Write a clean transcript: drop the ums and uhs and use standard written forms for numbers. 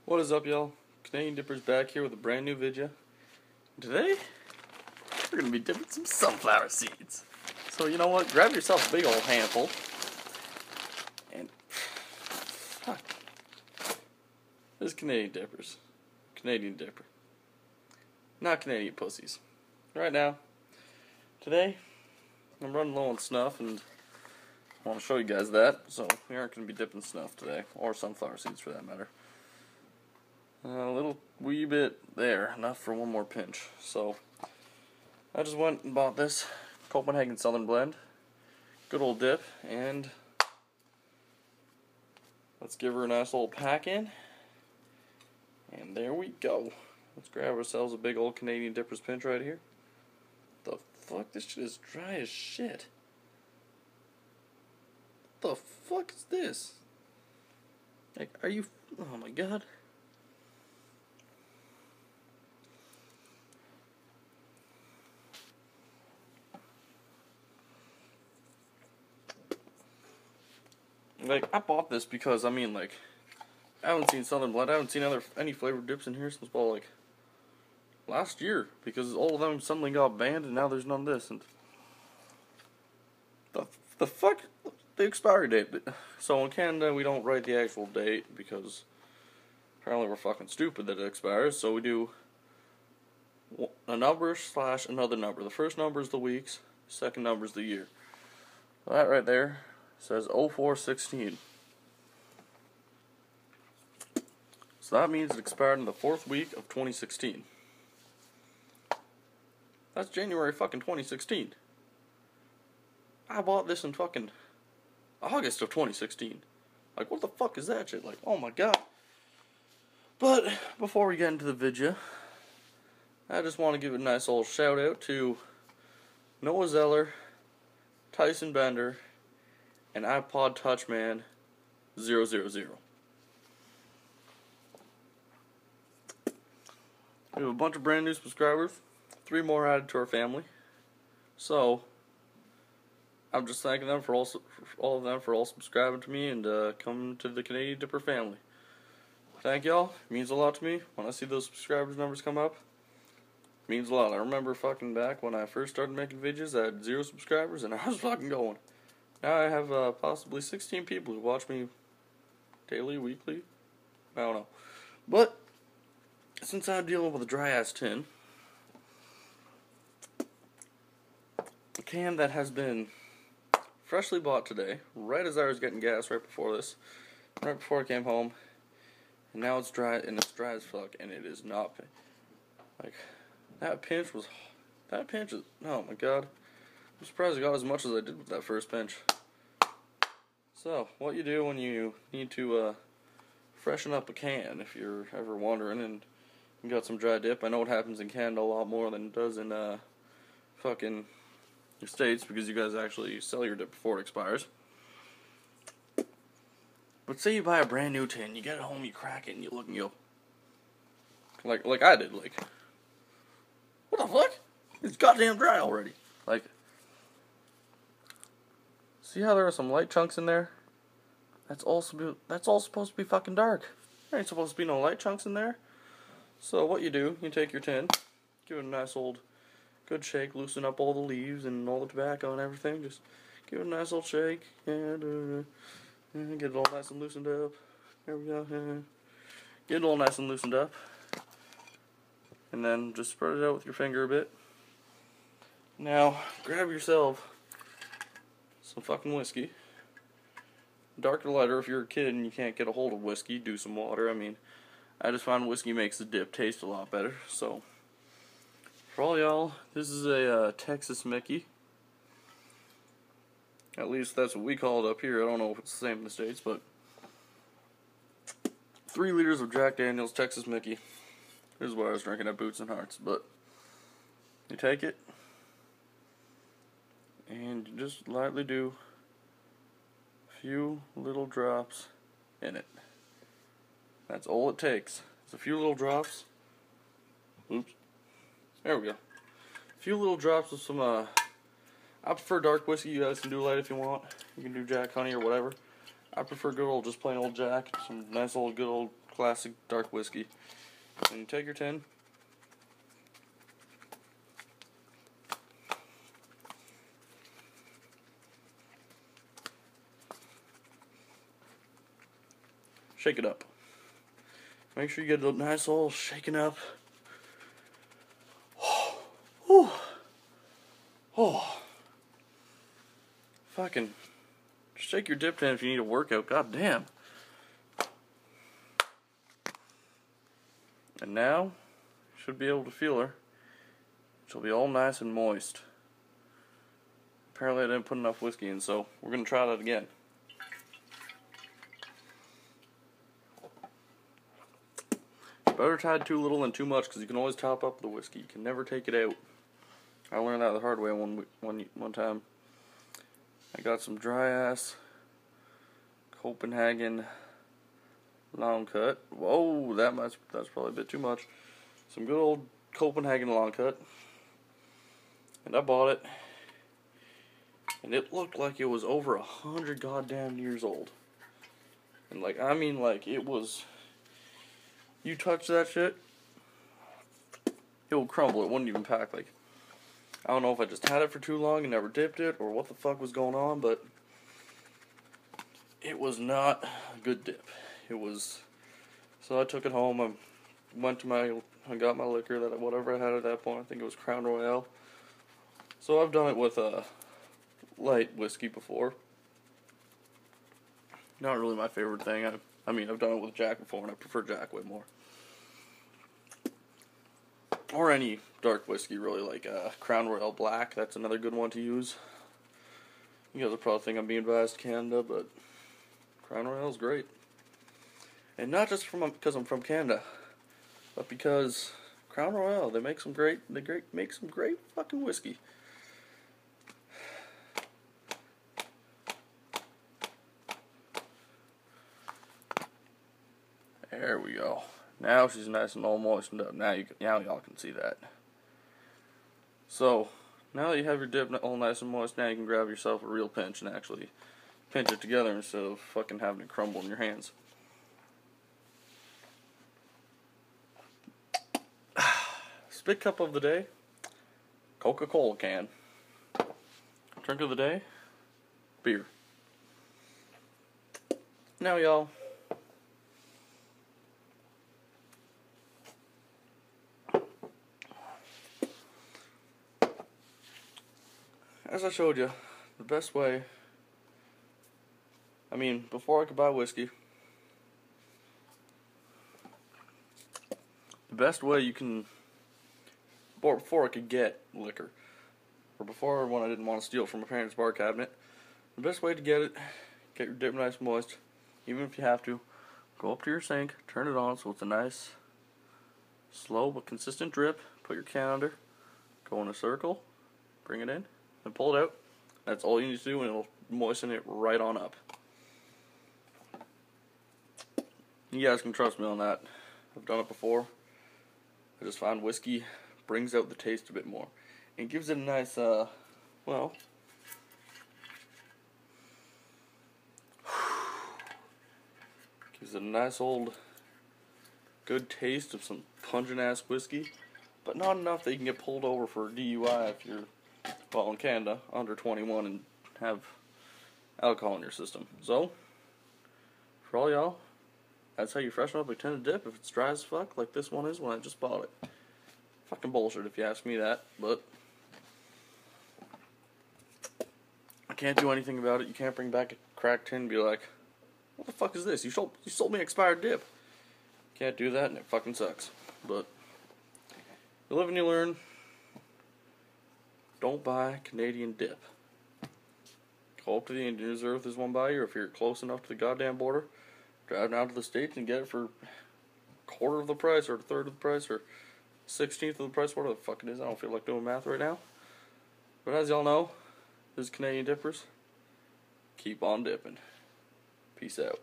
What is up, y'all? Canadian Dipper's back here with a brand new video. Today, we're going to be dipping some sunflower seeds. So, you know what? Grab yourself a big old handful. And, fuck. This is Canadian Dippers. Canadian Dipper. Not Canadian pussies. Right now, today, I'm running low on snuff, and I want to show you guys that. So, we aren't going to be dipping snuff today, or sunflower seeds for that matter. A little wee bit there, enough for one more pinch. So, I just went and bought this Copenhagen Southern Blend. Good old dip, and let's give her a nice little pack in. And there we go. Let's grab ourselves a big old Canadian Dipper's pinch right here. The fuck? This shit is dry as shit. What the fuck is this? Like, are you... Oh my god. Like, I bought this because, I mean, like, I haven't seen Southern Blend, I haven't seen any flavored dips in here since, well, like, last year, because all of them suddenly got banned, and now there's none of this, and the fuck, the expiry date. So in Canada, we don't write the actual date, because apparently we're fucking stupid that it expires, so we do a number / another number. The first number is the weeks, second number is the year. That right there says 0416. So that means it expired in the 4th week of 2016. That's January fucking 2016. I bought this in fucking August of 2016. Like, what the fuck is that shit? Like, oh my god. But before we get into the video, I just want to give a nice old shout out to Noah Zeller, Tyson Bender, and iPod Touchman 000. We have a bunch of brand new subscribers, 3 more added to our family. So I'm just thanking them for all of them for subscribing to me and coming to the Canadian Dipper family. Thank y'all. It means a lot to me when I see those subscribers numbers come up. It means a lot. I remember fucking back when I first started making videos, I had 0 subscribers and I was fucking going. Now I have possibly 16 people who watch me daily, weekly, I don't know. But since I'm dealing with a dry ass tin, a can that has been freshly bought today, right as I was getting gas right before this, right before I came home, and now it's dry, and it's dry as fuck, and it is not, like, that pinch is, oh my god. I'm surprised I got as much as I did with that first pinch. So, what you do when you need to freshen up a can, if you're ever wondering, and you got some dry dip. I know it happens in Canada a lot more than it does in fucking the States, because you guys actually sell your dip before it expires. But say you buy a brand new tin, you get it home, you crack it, and you look and you go, like I did, like, what the fuck? It's goddamn dry already. Like, see how there are some light chunks in there? That's all supposed to be fucking dark. There ain't supposed to be no light chunks in there. So what you do, you take your tin, give it a nice old good shake, loosen up all the leaves and all the tobacco and everything. Just give it a nice old shake, and get it all nice and loosened up. There we go. Get it all nice and loosened up. And then just spread it out with your finger a bit. Now, grab yourself some fucking whiskey. Dark or lighter. If you're a kid and you can't get a hold of whiskey, do some water. I mean, I just found whiskey makes the dip taste a lot better. So, for all y'all, this is a Texas Mickey. At least that's what we call it up here. I don't know if it's the same in the States, but 3 liters of Jack Daniels Texas Mickey. This is what I was drinking at Boots and Hearts. But you take it, and you just lightly do few little drops in it. That's all it takes. It's a few little drops. Oops. There we go. A few little drops of some, I prefer dark whiskey. You guys can do light if you want. You can do Jack Honey or whatever. I prefer good old, just plain old Jack. Some nice old, good old classic dark whiskey. And you take your tin. Shake it up. Make sure you get it nice all shaken up. Oh. Fucking shake your dip tin if you need a workout. God damn. And now, you should be able to feel her. She'll be all nice and moist. Apparently I didn't put enough whiskey in, so we're going to try that again. Better tied too little than too much, because you can always top up the whiskey. You can never take it out. I learned that the hard way one time. I got some dry ass Copenhagen long cut. Whoa, that's probably a bit too much. Some good old Copenhagen long cut. And I bought it. And it looked like it was over 100 goddamn years old. And I mean it was, you touch that shit, it will crumble. It wouldn't even pack. I don't know if I just had it for too long and never dipped it, or what the fuck was going on, but it was not a good dip. It was, so I took it home. I got my liquor, whatever I had at that point. I think it was Crown Royale. So I've done it with light whiskey before. Not really my favorite thing. I mean, I've done it with Jack before, and I prefer Jack way more. Or any dark whiskey, really, like Crown Royale Black. That's another good one to use. You guys will probably think I'm being biased to Canada, but Crown Royale's great. And not just because I'm from Canada, but because Crown Royale, they make some great fucking whiskey. There we go. Now she's nice and all moistened up. Now y'all can see that. So, now that you have your dip all nice and moist, now you can grab yourself a real pinch and actually pinch it together instead of fucking having it crumble in your hands. Spit cup of the day, Coca-Cola can. Drink of the day, beer. Now y'all, as I showed you, the best way, before I could buy whiskey, the best way you can, or before I could get liquor, or before when I didn't want to steal from my parents' bar cabinet, the best way to get your dip nice and moist, even if you have to, go up to your sink, turn it on so it's a nice, slow but consistent drip, put your can under, go in a circle, bring it in, and pull it out. That's all you need to do, and it'll moisten it right on up. You guys can trust me on that. I've done it before. I just find whiskey brings out the taste a bit more. And gives it a nice, gives it a nice old good taste of some pungent ass whiskey, but not enough that you can get pulled over for a DUI if you're, well, in Canada, under 21 and have alcohol in your system. So, for all y'all, that's how you freshen up a tin of dip if it's dry as fuck, like this one is when I just bought it. Fucking bullshit if you ask me that, but I can't do anything about it. You can't bring back a cracked tin and be like, what the fuck is this? You sold me expired dip. Can't do that, and it fucking sucks. But you live and you learn. Don't buy Canadian dip. Go up to the Indian Reserve if there's one by you, or if you're close enough to the goddamn border, drive down to the States and get it for a quarter of the price, or a third of the price, or 16th of the price, whatever the fuck it is. I don't feel like doing math right now. But as y'all know, this is Canadian Dippers. Keep on dipping. Peace out.